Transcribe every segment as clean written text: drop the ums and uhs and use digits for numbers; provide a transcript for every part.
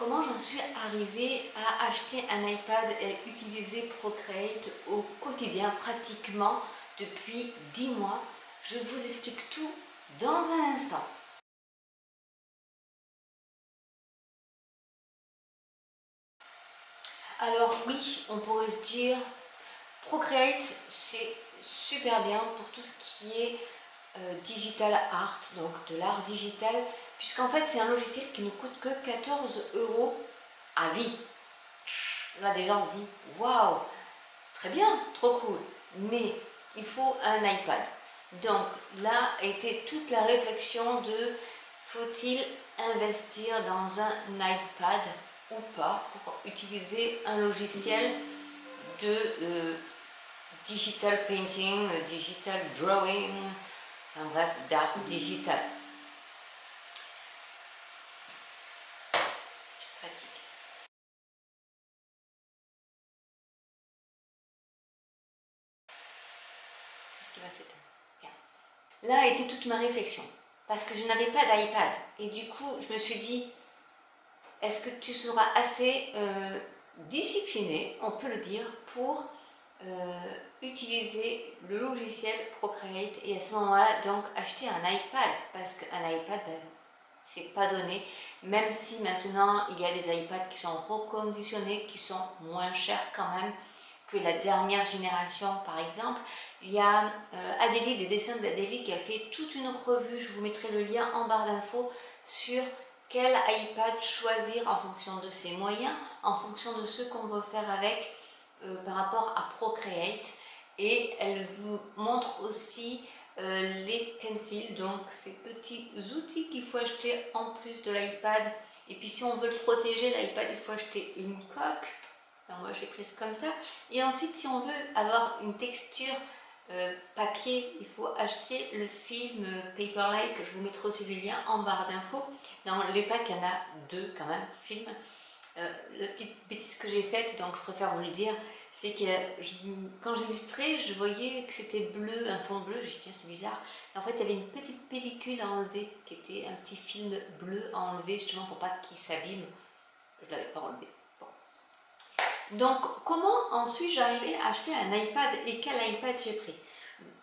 Comment j'en suis arrivée à acheter un iPad et utiliser Procreate au quotidien pratiquement depuis 10 mois? Je vous explique tout dans un instant. Alors oui, on pourrait se dire Procreate c'est super bien pour tout ce qui est digital art, donc de l'art digital, puisqu'en fait c'est un logiciel qui ne coûte que 14 euros à vie. Là déjà on se dit waouh, très bien, trop cool, mais il faut un iPad. Donc là a été toute la réflexion de faut-il investir dans un iPad ou pas pour utiliser un logiciel de digital painting, digital drawing, enfin bref, d'art digital. Fatigue. Qu'est-ce qui va s'éteindre? Bien. Là a été toute ma réflexion, parce que je n'avais pas d'iPad, et du coup je me suis dit, est-ce que tu seras assez discipliné, on peut le dire, pour utiliser le logiciel Procreate et à ce moment-là donc acheter un iPad, parce qu'un iPad c'est pas donné, même si maintenant il y a des iPads qui sont reconditionnés, qui sont moins chers quand même que la dernière génération. Par exemple, il y a Adélie, des dessins d'Adélie, qui a fait toute une revue, je vous mettrai le lien en barre d'infos, sur quel iPad choisir en fonction de ses moyens, en fonction de ce qu'on veut faire avec par rapport à Procreate. Et elle vous montre aussi les pencils, donc ces petits outils qu'il faut acheter en plus de l'iPad. Et puis si on veut le protéger, l'iPad, il faut acheter une coque. Donc moi je l'ai prise comme ça. Et ensuite, si on veut avoir une texture papier, il faut acheter le film Paperlike, que je vous mettrai aussi le lien en barre d'infos. Dans les packs, il y en a deux quand même, films. La petite bêtise que j'ai faite, donc je préfère vous le dire, c'est que quand j'illustrais, je voyais que c'était bleu, un fond bleu. J'ai dit tiens, c'est bizarre. Et en fait, il y avait une petite pellicule à enlever, qui était un petit film bleu à enlever, justement pour pas qu'il s'abîme. Je ne l'avais pas enlevé. Bon. Donc, comment en suis-je arrivée à acheter un iPad et quel iPad j'ai pris?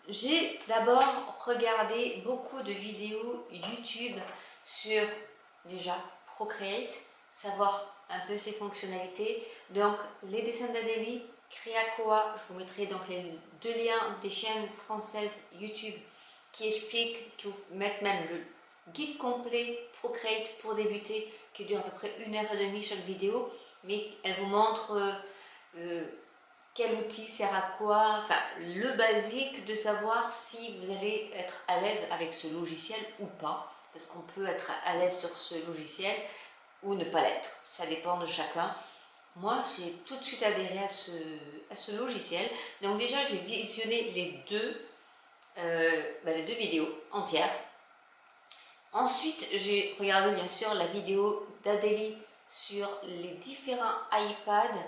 J'ai d'abord regardé beaucoup de vidéos YouTube sur déjà Procreate, savoir un peu ses fonctionnalités. Donc les dessins d'Adélie, Creacoa, je vous mettrai donc les deux liens des chaînes françaises YouTube qui expliquent, qui vous mettent même le guide complet Procreate pour débuter, qui dure à peu près 1h30 chaque vidéo, mais elle vous montre quel outil sert à quoi, enfin le basique de savoir si vous allez être à l'aise avec ce logiciel ou pas, parce qu'on peut être à l'aise sur ce logiciel ou ne pas l'être, ça dépend de chacun. Moi j'ai tout de suite adhéré à ce logiciel, donc déjà j'ai visionné les deux vidéos entières. Ensuite j'ai regardé bien sûr la vidéo d'Adélie sur les différents iPads.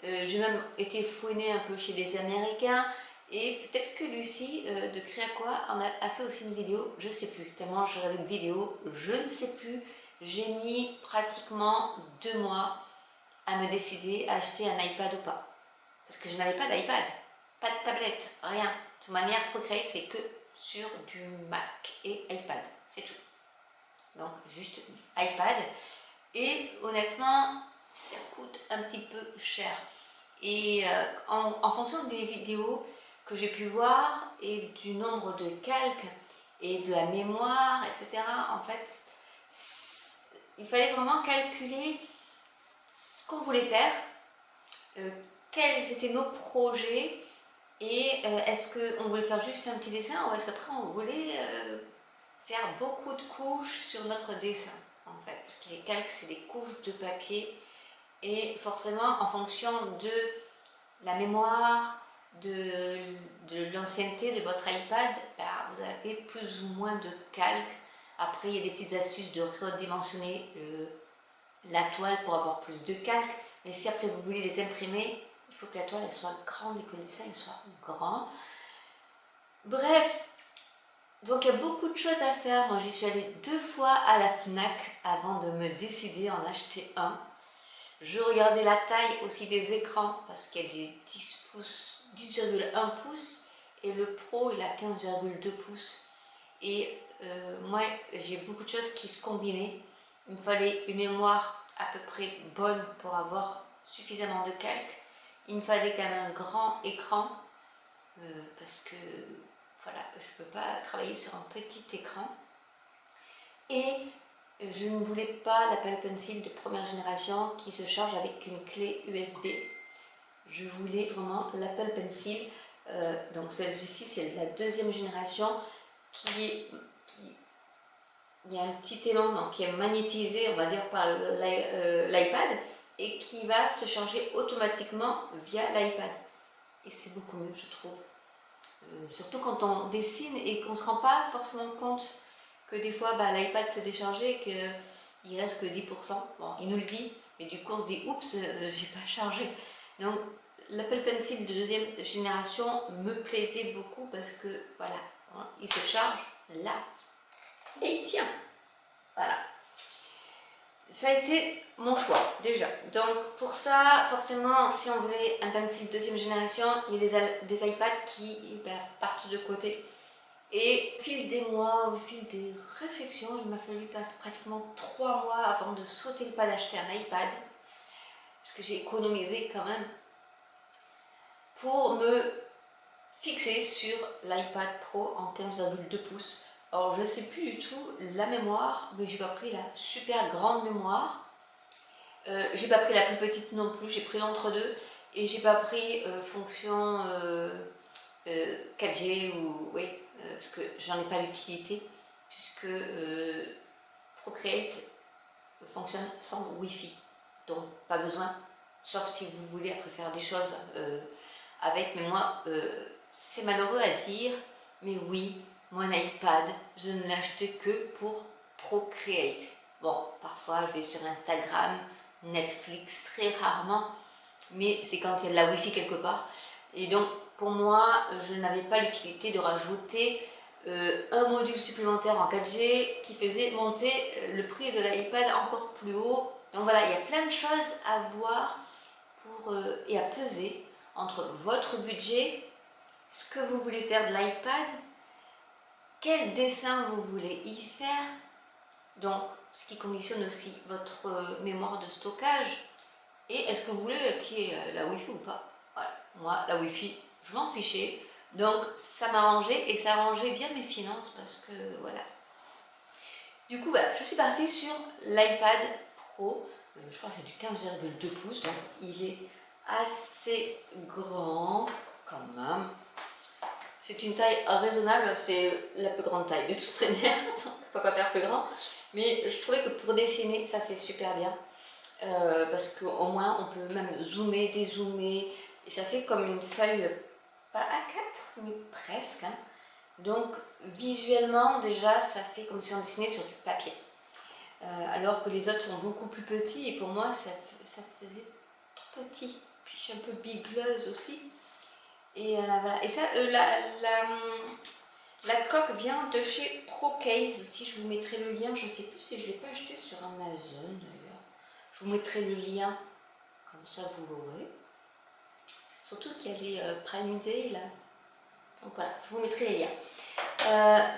J'ai même été fouinée un peu chez les Américains, et peut-être que Lucie de Creacoa a fait aussi une vidéo, je ne sais plus, tellement je regarde une vidéo, je ne sais plus. J'ai mis pratiquement 2 mois à me décider à acheter un iPad ou pas, parce que je n'avais pas d'iPad, pas de tablette, rien. De toute manière, Procreate c'est que sur du Mac et iPad, c'est tout. Donc juste iPad, et honnêtement ça coûte un petit peu cher. Et en fonction des vidéos que j'ai pu voir et du nombre de calques et de la mémoire, etc., en fait, il fallait vraiment calculer ce qu'on voulait faire, quels étaient nos projets, et est-ce qu'on voulait faire juste un petit dessin, ou est-ce qu'après on voulait faire beaucoup de couches sur notre dessin, en fait, parce que les calques c'est des couches de papier, et forcément en fonction de la mémoire, de l'ancienneté de votre iPad, vous avez plus ou moins de calques. Après il y a des petites astuces de redimensionner la toile pour avoir plus de calques, mais si après vous voulez les imprimer, il faut que la toile elle soit grande et que le dessin il soit grand. Bref, donc il y a beaucoup de choses à faire. Moi j'y suis allée 2 fois à la FNAC avant de me décider à en acheter un. Je regardais la taille aussi des écrans parce qu'il y a des 10 pouces, 10,1 pouces et le Pro il a 15,2 pouces. Et moi j'ai beaucoup de choses qui se combinaient. Il me fallait une mémoire à peu près bonne pour avoir suffisamment de calque. Il me fallait quand même un grand écran parce que voilà, je ne peux pas travailler sur un petit écran. Et je ne voulais pas l'Apple Pencil de première génération qui se charge avec une clé USB. Je voulais vraiment l'Apple Pencil, donc celui-ci c'est la deuxième génération qui il y a un petit aimant donc, qui est magnétisé, on va dire, par l'iPad et qui va se charger automatiquement via l'iPad. Et c'est beaucoup mieux, je trouve. Surtout quand on dessine et qu'on ne se rend pas forcément compte que des fois l'iPad s'est déchargé et qu'il reste que 10%. Bon, il nous le dit, mais du coup on se dit oups, j'ai pas chargé. Donc l'Apple Pencil de deuxième génération me plaisait beaucoup parce que voilà, hein, il se charge là et il tient. Voilà. Ça a été mon choix déjà. Donc pour ça, forcément, si on voulait un pencil deuxième génération, il y a des iPads qui partent de côté. Et au fil des mois, au fil des réflexions, il m'a fallu pratiquement 3 mois avant de sauter le pas d'acheter un iPad. Parce que j'ai économisé quand même pour me fixer sur l'iPad Pro en 15,2 pouces. Alors je ne sais plus du tout la mémoire, mais j'ai pas pris la super grande mémoire. J'ai pas pris la plus petite non plus, j'ai pris l'entre-deux. Et j'ai pas pris fonction 4G ou oui, parce que j'en ai pas l'utilité, puisque Procreate fonctionne sans Wi-Fi. Donc pas besoin, sauf si vous voulez après faire des choses avec, mais moi c'est malheureux à dire, mais oui, mon iPad, je ne l'ai acheté que pour Procreate. Bon, parfois je vais sur Instagram, Netflix très rarement, mais c'est quand il y a de la Wi-Fi quelque part. Et donc pour moi, je n'avais pas l'utilité de rajouter un module supplémentaire en 4G qui faisait monter le prix de l'iPad encore plus haut. Donc voilà, il y a plein de choses à voir et à peser entre votre budget, ce que vous voulez faire de l'iPad, quel dessin vous voulez y faire, donc ce qui conditionne aussi votre mémoire de stockage, et est-ce que vous voulez qu'il y ait la Wi-Fi ou pas. Voilà, moi la Wi-Fi, je m'en fichais, donc ça m'arrangeait et ça arrangeait bien mes finances parce que voilà. Du coup voilà, je suis partie sur l'iPad Pro, je crois que c'est du 15,2 pouces, donc il est assez grand quand même. C'est une taille raisonnable, c'est la plus grande taille de toute manière, donc on ne peut pas faire plus grand. Mais je trouvais que pour dessiner, ça c'est super bien. Parce qu'au moins on peut même zoomer, dézoomer, et ça fait comme une feuille, pas A4, mais presque. Hein. Donc visuellement déjà, ça fait comme si on dessinait sur du papier. Alors que les autres sont beaucoup plus petits, et pour moi ça faisait trop petit. Puis je suis un peu bigleuse aussi. Et voilà, et ça, la coque vient de chez Procase aussi, je vous mettrai le lien, je ne sais plus si je ne l'ai pas acheté sur Amazon d'ailleurs. Je vous mettrai le lien, comme ça vous l'aurez. Surtout qu'il y a les Prime Day là. Donc voilà, je vous mettrai les liens.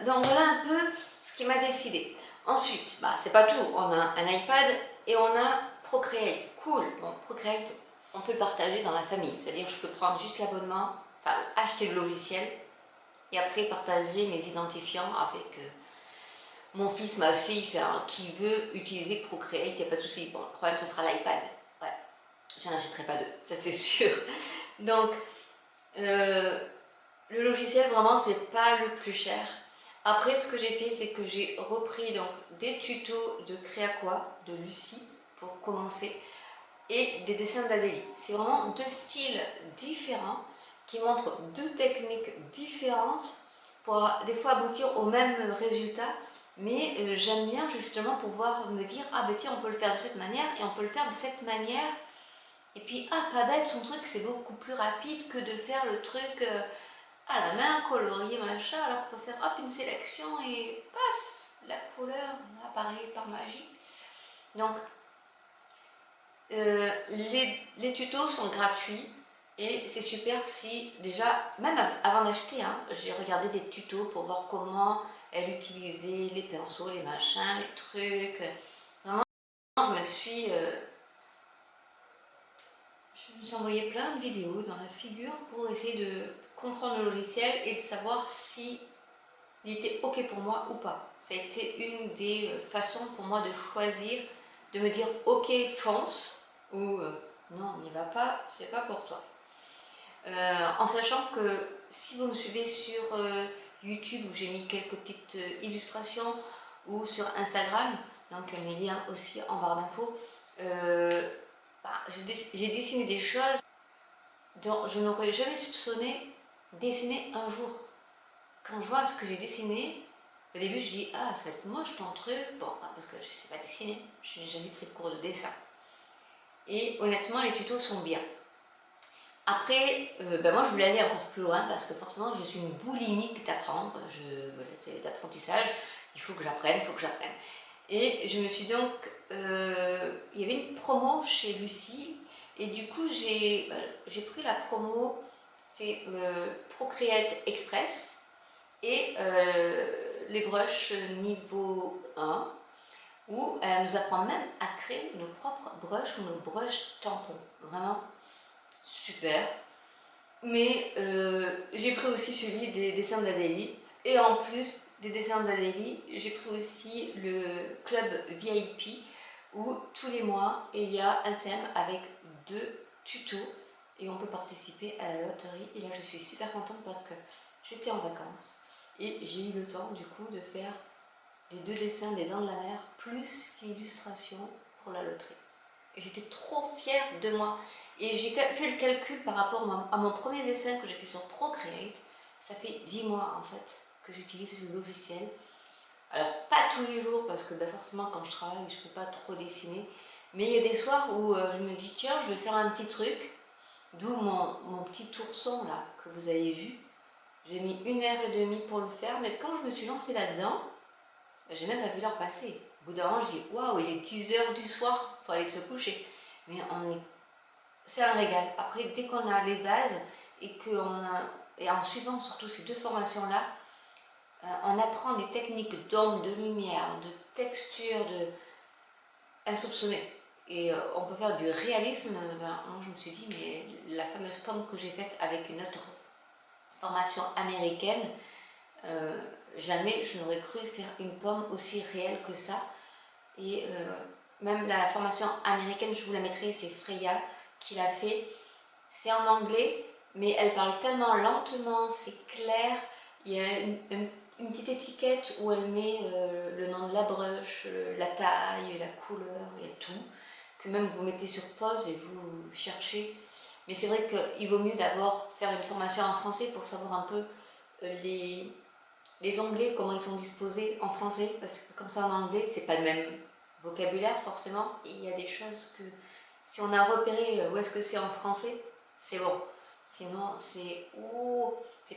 Donc voilà un peu ce qui m'a décidé. Ensuite, c'est pas tout, on a un iPad et on a Procreate. Cool, bon, Procreate, on peut le partager dans la famille, c'est-à-dire je peux prendre juste l'abonnement, enfin acheter le logiciel et après partager mes identifiants avec mon fils, ma fille, enfin, qui veut utiliser Procreate, il n'y a pas de souci. Bon, le problème ce sera l'iPad, ouais, j'en achèterai pas deux, ça c'est sûr. Donc le logiciel vraiment c'est pas le plus cher. Après ce que j'ai fait c'est que j'ai repris donc des tutos de Créaqua de Lucie pour commencer et des dessins d'Adélie. C'est vraiment deux styles différents qui montrent deux techniques différentes pour des fois aboutir au même résultat, mais j'aime bien justement pouvoir me dire ah ben tiens on peut le faire de cette manière et on peut le faire de cette manière, et puis ah pas bête, son truc c'est beaucoup plus rapide que de faire le truc à la main, colorier machin, alors qu'on peut faire hop une sélection et paf, la couleur apparaît par magie. Donc Les tutos sont gratuits et c'est super si déjà, même avant d'acheter, hein, j'ai regardé des tutos pour voir comment elle utilisait les pinceaux, les machins, les trucs. Vraiment, je me suis envoyé plein de vidéos dans la figure pour essayer de comprendre le logiciel et de savoir si il était ok pour moi ou pas. Ça a été une des façons pour moi de choisir, de me dire ok fonce ou non n'y va pas, c'est pas pour toi. En sachant que si vous me suivez sur YouTube où j'ai mis quelques petites illustrations ou sur Instagram, donc mes liens aussi en barre d'infos, j'ai dessiné des choses dont je n'aurais jamais soupçonné dessiner un jour. Quand je vois ce que j'ai dessiné, au début je dis ah ça va être moche ton truc, bon parce que je ne sais pas dessiner, je n'ai jamais pris de cours de dessin. Et honnêtement les tutos sont bien. Après, moi je voulais aller encore plus loin parce que forcément je suis une boulimique d'apprendre, voilà, c'est d'apprentissage, il faut que j'apprenne, il faut que j'apprenne. Et je me suis donc, il y avait une promo chez Lucie et du coup j'ai pris la promo, c'est Procreate Express et les brushes niveau 1 où elle nous apprend même à créer nos propres brushes ou nos brushes tampons, vraiment super. Mais j'ai pris aussi celui des dessins d'Adélie. Et en plus des dessins d'Adélie, j'ai pris aussi le club VIP où tous les mois il y a un thème avec 2 tutos et on peut participer à la loterie. Et là je suis super contente parce que j'étais en vacances et j'ai eu le temps du coup de faire les 2 dessins des Dents de la Mer plus l'illustration pour la loterie. Et j'étais trop fière de moi. Et j'ai fait le calcul par rapport à mon premier dessin que j'ai fait sur Procreate. Ça fait 10 mois en fait que j'utilise le logiciel. Alors pas tous les jours parce que forcément quand je travaille je ne peux pas trop dessiner. Mais il y a des soirs où je me dis tiens je vais faire un petit truc. D'où mon petit ourson là que vous avez vu. J'ai mis 1h30 pour le faire. Mais quand je me suis lancée là-dedans, j'ai même pas vu l'heure passer. Au bout d'un moment je dis waouh il est 10h du soir, il faut aller se coucher. Mais c'est un régal. Après, dès qu'on a les bases et en suivant surtout ces 2 formations-là, on apprend des techniques d'ombre, de lumière, de texture, insoupçonnées. Et on peut faire du réalisme. Moi, je me suis dit, mais la fameuse pomme que j'ai faite avec une autre formation américaine, jamais je n'aurais cru faire une pomme aussi réelle que ça. Et même la formation américaine, je vous la mettrai, c'est Freya qui l'a fait. C'est en anglais, mais elle parle tellement lentement, c'est clair. Il y a une petite étiquette où elle met le nom de la brush, la taille, la couleur, il y a tout. Que même vous mettez sur pause et vous cherchez. Mais c'est vrai qu'il vaut mieux d'abord faire une formation en français pour savoir un peu les onglets, comment ils sont disposés en français. Parce que quand c'est en anglais, c'est pas le même vocabulaire forcément. Et il y a des choses que si on a repéré où est-ce que c'est en français, c'est bon. Sinon, c'est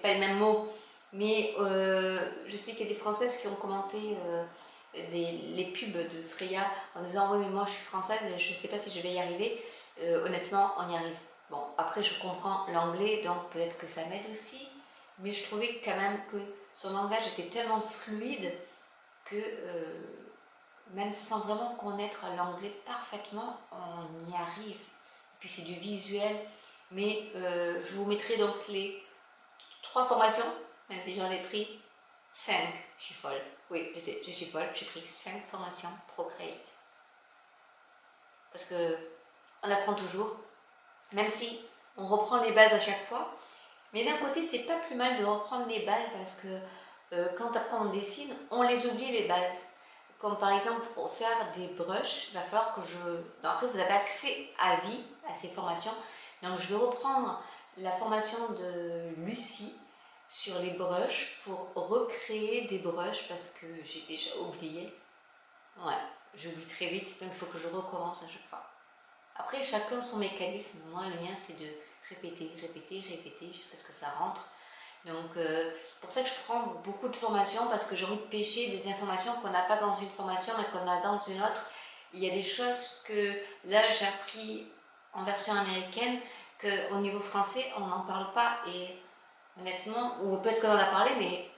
pas les mêmes mots. Mais je sais qu'il y a des Françaises qui ont commenté les pubs de Freya en disant oui mais moi je suis française et je sais pas si je vais y arriver. Honnêtement, on y arrive. Bon, après je comprends l'anglais, donc peut-être que ça m'aide aussi. Mais je trouvais quand même que son langage était tellement fluide que même sans vraiment connaître l'anglais parfaitement, on y arrive. Et puis c'est du visuel. Mais je vous mettrai donc les 3 formations, même si j'en ai pris 5. Je suis folle. Oui, je sais, je suis folle. J'ai pris 5 formations Procreate. Parce que on apprend toujours, même si on reprend les bases à chaque fois. Mais d'un côté, c'est pas plus mal de reprendre les bases parce que quand après on dessine, on les oublie les bases. Comme par exemple pour faire des brushes, il va falloir que après, vous avez accès à vie à ces formations. Donc je vais reprendre la formation de Lucie sur les brushes pour recréer des brushes parce que j'ai déjà oublié. Ouais, j'oublie très vite, donc il faut que je recommence à chaque fois. Après, chacun son mécanisme. Moi, le mien, c'est de répéter, répéter, répéter jusqu'à ce que ça rentre. Donc, pour ça que je prends beaucoup de formations parce que j'ai envie de pêcher des informations qu'on n'a pas dans une formation mais qu'on a dans une autre. Il y a des choses que là j'ai appris en version américaine qu'au niveau français on n'en parle pas, et honnêtement, ou peut-être qu'on en a parlé, mais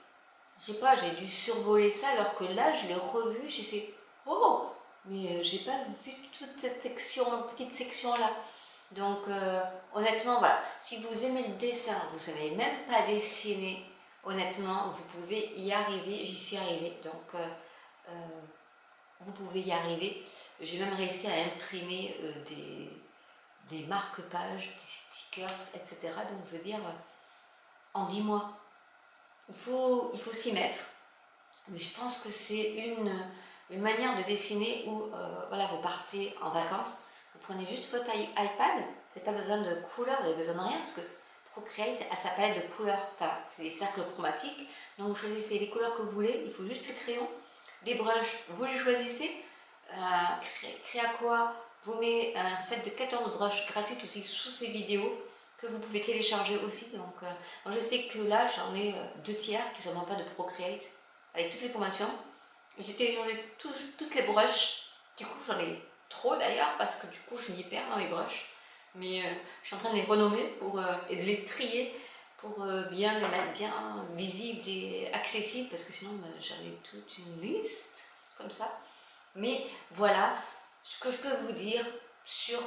je sais pas, j'ai dû survoler ça, alors que là je l'ai revu, j'ai fait oh, mais j'ai pas vu toute cette section, petite section là. Donc honnêtement, voilà, si vous aimez le dessin, vous savez même pas dessiner, honnêtement, vous pouvez y arriver. J'y suis arrivée, donc vous pouvez y arriver. J'ai même réussi à imprimer des marque-pages, des stickers, etc. Donc je veux dire, en 10 mois, il faut s'y mettre. Mais je pense que c'est une manière de dessiner où voilà, vous partez en vacances, vous prenez juste votre iPad, vous n'avez pas besoin de couleurs, vous n'avez besoin de rien, parce que Procreate a sa palette de couleurs, enfin, c'est des cercles chromatiques, donc vous choisissez les couleurs que vous voulez, il faut juste le crayon, les brushes, vous les choisissez, Créaqua vous met un set de 14 brushes gratuites aussi sous ces vidéos, que vous pouvez télécharger aussi, donc moi je sais que là j'en ai 2/3 qui sont même pas de Procreate, avec toutes les formations. J'ai téléchargé toutes les brushes. Du coup, j'en ai trop d'ailleurs, parce que du coup, je m'y perds dans les brushes. Mais je suis en train de les renommer et de les trier pour bien les mettre bien visibles et accessibles, parce que sinon, j'en ai toute une liste comme ça. Mais voilà ce que je peux vous dire sur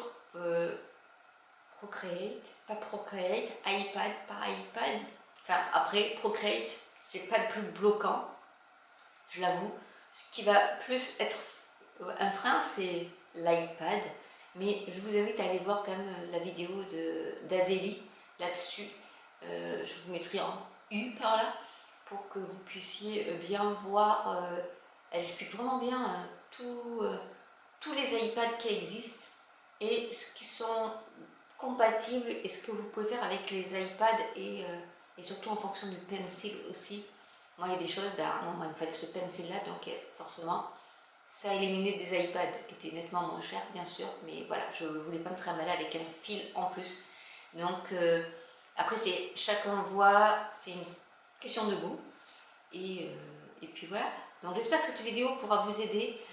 Procreate, pas Procreate, iPad, pas iPad. Enfin, après, Procreate, c'est pas le plus bloquant, je l'avoue. Ce qui va plus être un frein, c'est l'iPad. Mais je vous invite à aller voir quand même la vidéo d'Adélie là-dessus. Je vous mettrai en U par là pour que vous puissiez bien voir. Elle explique vraiment bien tous les iPads qui existent et ce qui sont compatibles et ce que vous pouvez faire avec les iPads, et surtout en fonction du pencil aussi. Moi, il y a des choses, ben non, moi, il me fallait ce pencil là, donc forcément, ça a éliminé des iPads qui étaient nettement moins chers, bien sûr, mais voilà, je ne voulais pas me trimballer avec un fil en plus. Donc, après, c'est chacun voit, c'est une question de goût, et puis voilà. Donc, j'espère que cette vidéo pourra vous aider,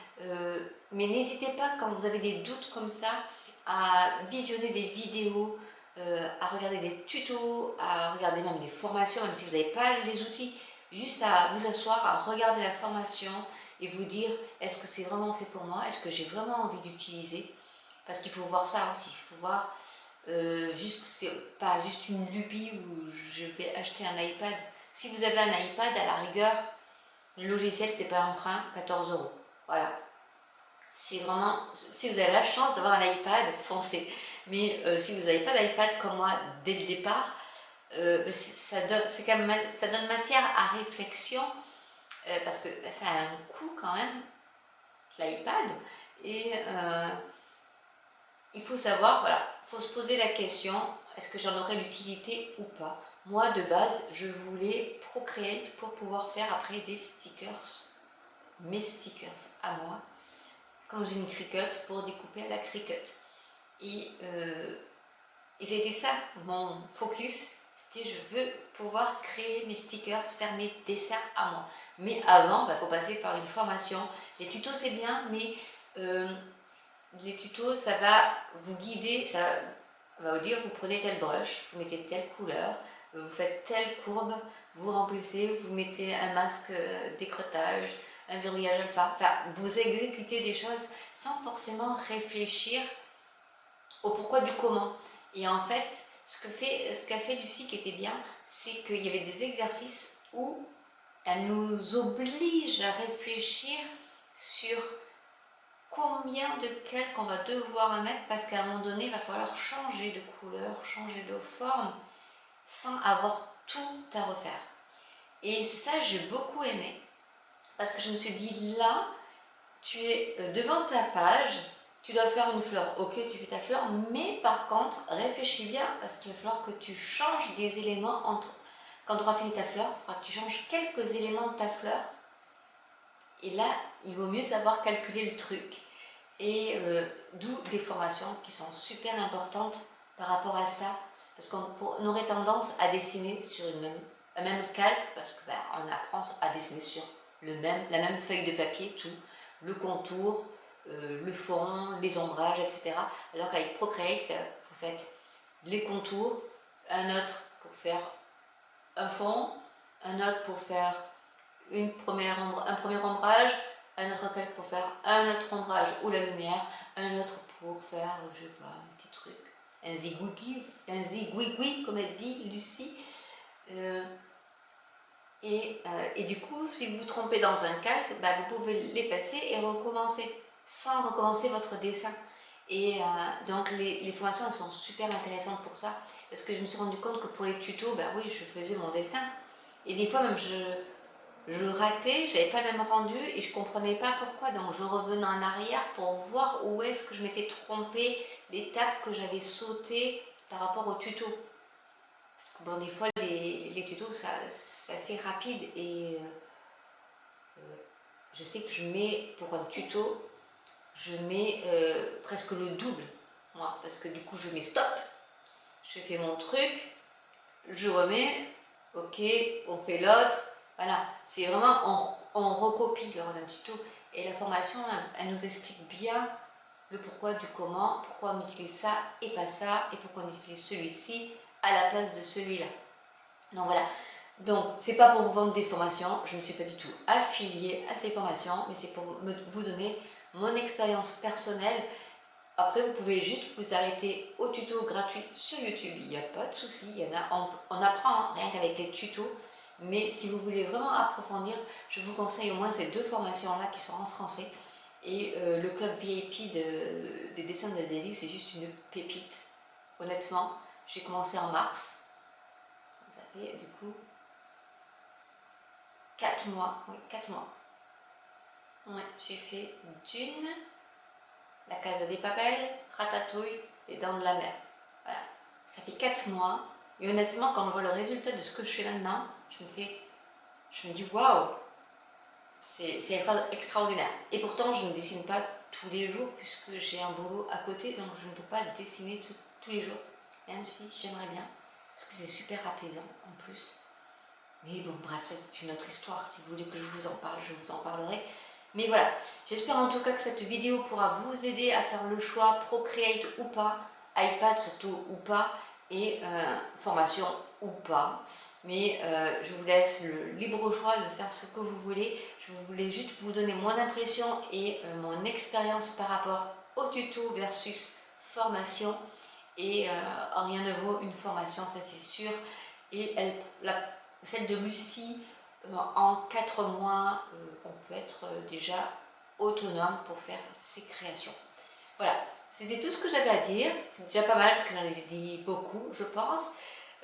mais n'hésitez pas, quand vous avez des doutes comme ça, à visionner des vidéos, à regarder des tutos, à regarder même des formations, même si vous n'avez pas les outils, juste à vous asseoir, à regarder la formation et vous dire, est-ce que c'est vraiment fait pour moi, est-ce que j'ai vraiment envie d'utiliser, parce qu'il faut voir ça aussi, il faut voir, c'est pas juste une lubie où je vais acheter un iPad. Si vous avez un iPad, à la rigueur, le logiciel, c'est pas un frein, 14 €. Voilà. Si vraiment, si vous avez la chance d'avoir un iPad, foncez. Mais si vous n'avez pas d'iPad comme moi dès le départ, ça donne matière à réflexion, parce que ça a un coût quand même, l'iPad, et il faut savoir, voilà, il faut se poser la question, est-ce que j'en aurais l'utilité ou pas. Moi, de base, je voulais Procreate pour pouvoir faire après des stickers, mes stickers à moi, quand j'ai une Cricut, pour découper à la Cricut. Et c'était ça, mon focus, c'était je veux pouvoir créer mes stickers, faire mes dessins à moi. Mais avant, il faut passer par une formation. Les tutos c'est bien, mais les tutos ça va vous guider, ça va vous dire vous prenez telle brush, vous mettez telle couleur, vous faites telle courbe, vous remplissez, vous mettez un masque d'écrêtage, un verrouillage alpha, enfin vous exécutez des choses sans forcément réfléchir au pourquoi du comment. Et en fait, ce qu'a fait Lucie qui était bien, c'est qu'il y avait des exercices où elle nous oblige à réfléchir sur combien de calques on va devoir mettre, parce qu'à un moment donné, il va falloir changer de couleur, changer de forme, sans avoir tout à refaire. Et ça, j'ai beaucoup aimé, parce que je me suis dit, là, tu es devant ta page, tu dois faire une fleur, ok, tu fais ta fleur, mais par contre, réfléchis bien, parce qu'il va falloir que tu changes des éléments entre... Quand tu auras fini ta fleur, il faudra que tu changes quelques éléments de ta fleur, et là, il vaut mieux savoir calculer le truc. Et d'où des formations qui sont super importantes par rapport à ça, parce qu'on aurait tendance à dessiner sur un même calque, parce que on apprend à dessiner sur la même feuille de papier, tout, le contour, le fond, les ombrages, etc. Alors qu'avec Procreate, ben, vous faites les contours, un autre pour faire un fond, un autre pour faire un premier ombrage, un autre calque pour faire un autre ombrage ou la lumière, un autre pour faire, je sais pas, un petit truc, un zigouigui, comme elle dit Lucie. Et du coup, si vous vous trompez dans un calque, bah, vous pouvez l'effacer et recommencer, sans recommencer votre dessin. Et donc les formations, elles sont super intéressantes pour ça, parce que je me suis rendu compte que pour les tutos, bah oui, je faisais mon dessin. Et des fois même, je ratais, j'avais pas le même rendu et je comprenais pas pourquoi. Donc je revenais en arrière pour voir où est-ce que je m'étais trompée, l'étape que j'avais sautée par rapport au tuto. Parce que bon, des fois, les tutos, c'est assez rapide et je sais que je mets, pour un tuto, je mets presque le double, moi, parce que du coup, je mets stop, je fais mon truc, je remets, ok, on fait l'autre, voilà. C'est vraiment, on recopie lors d'un tuto et la formation, elle nous explique bien le pourquoi du comment, pourquoi on utilise ça et pas ça, et pourquoi on utilise celui-ci à la place de celui-là. Donc voilà, donc c'est pas pour vous vendre des formations, je ne suis pas du tout affiliée à ces formations, mais c'est pour vous donner mon expérience personnelle. Après, vous pouvez juste vous arrêter au tuto gratuit sur YouTube, il n'y a pas de souci, il y en a, on apprend rien qu'avec les tutos, mais si vous voulez vraiment approfondir, je vous conseille au moins ces deux formations-là qui sont en français. Et le club VIP des dessins d'Adélie, c'est juste une pépite, honnêtement. J'ai commencé en mars, ça fait du coup 4 mois, oui, 4 mois. Ouais, j'ai fait Dune, La Casa des Papel, Ratatouille, Les Dents de la Mer. Voilà, ça fait 4 mois. Et honnêtement, quand je vois le résultat de ce que je fais maintenant, je me dis waouh, c'est extraordinaire. Et pourtant, je ne dessine pas tous les jours puisque j'ai un boulot à côté, donc je ne peux pas dessiner tous les jours. Même si j'aimerais bien, parce que c'est super apaisant en plus. Mais bon, bref, ça c'est une autre histoire. Si vous voulez que je vous en parle, je vous en parlerai. Mais voilà, j'espère en tout cas que cette vidéo pourra vous aider à faire le choix Procreate ou pas, iPad surtout ou pas, et formation ou pas. Mais je vous laisse le libre choix de faire ce que vous voulez. Je voulais juste vous donner mon impression et mon expérience par rapport au tuto versus formation. Et rien ne vaut une formation, ça c'est sûr. Et celle de Lucie, en 4 mois, on peut être déjà autonome pour faire ses créations. Voilà, c'était tout ce que j'avais à dire. C'est déjà pas mal parce que j'en ai dit beaucoup, je pense.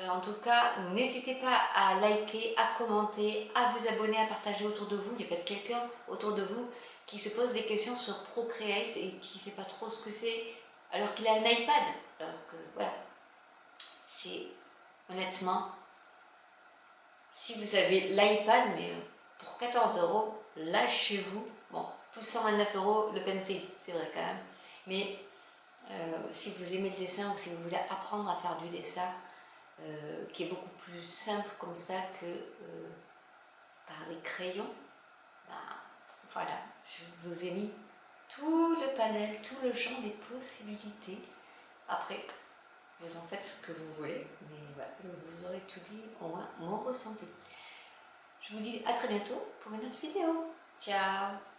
En tout cas, n'hésitez pas à liker, à commenter, à vous abonner, à partager autour de vous. Il y a peut-être quelqu'un autour de vous qui se pose des questions sur Procreate et qui ne sait pas trop ce que c'est, alors qu'il a un iPad. Alors que voilà, c'est honnêtement, si vous avez l'iPad, mais pour 14 €, lâchez-vous. Bon, plus 129 € le pencil, c'est vrai quand même. Mais si vous aimez le dessin ou si vous voulez apprendre à faire du dessin, qui est beaucoup plus simple comme ça que par les crayons, ben, voilà, je vous ai mis tout le panel, tout le champ des possibilités. Après, vous en faites ce que vous voulez, mais voilà, je vous aurai tout dit, au moins mon ressenti. Je vous dis à très bientôt pour une autre vidéo. Ciao!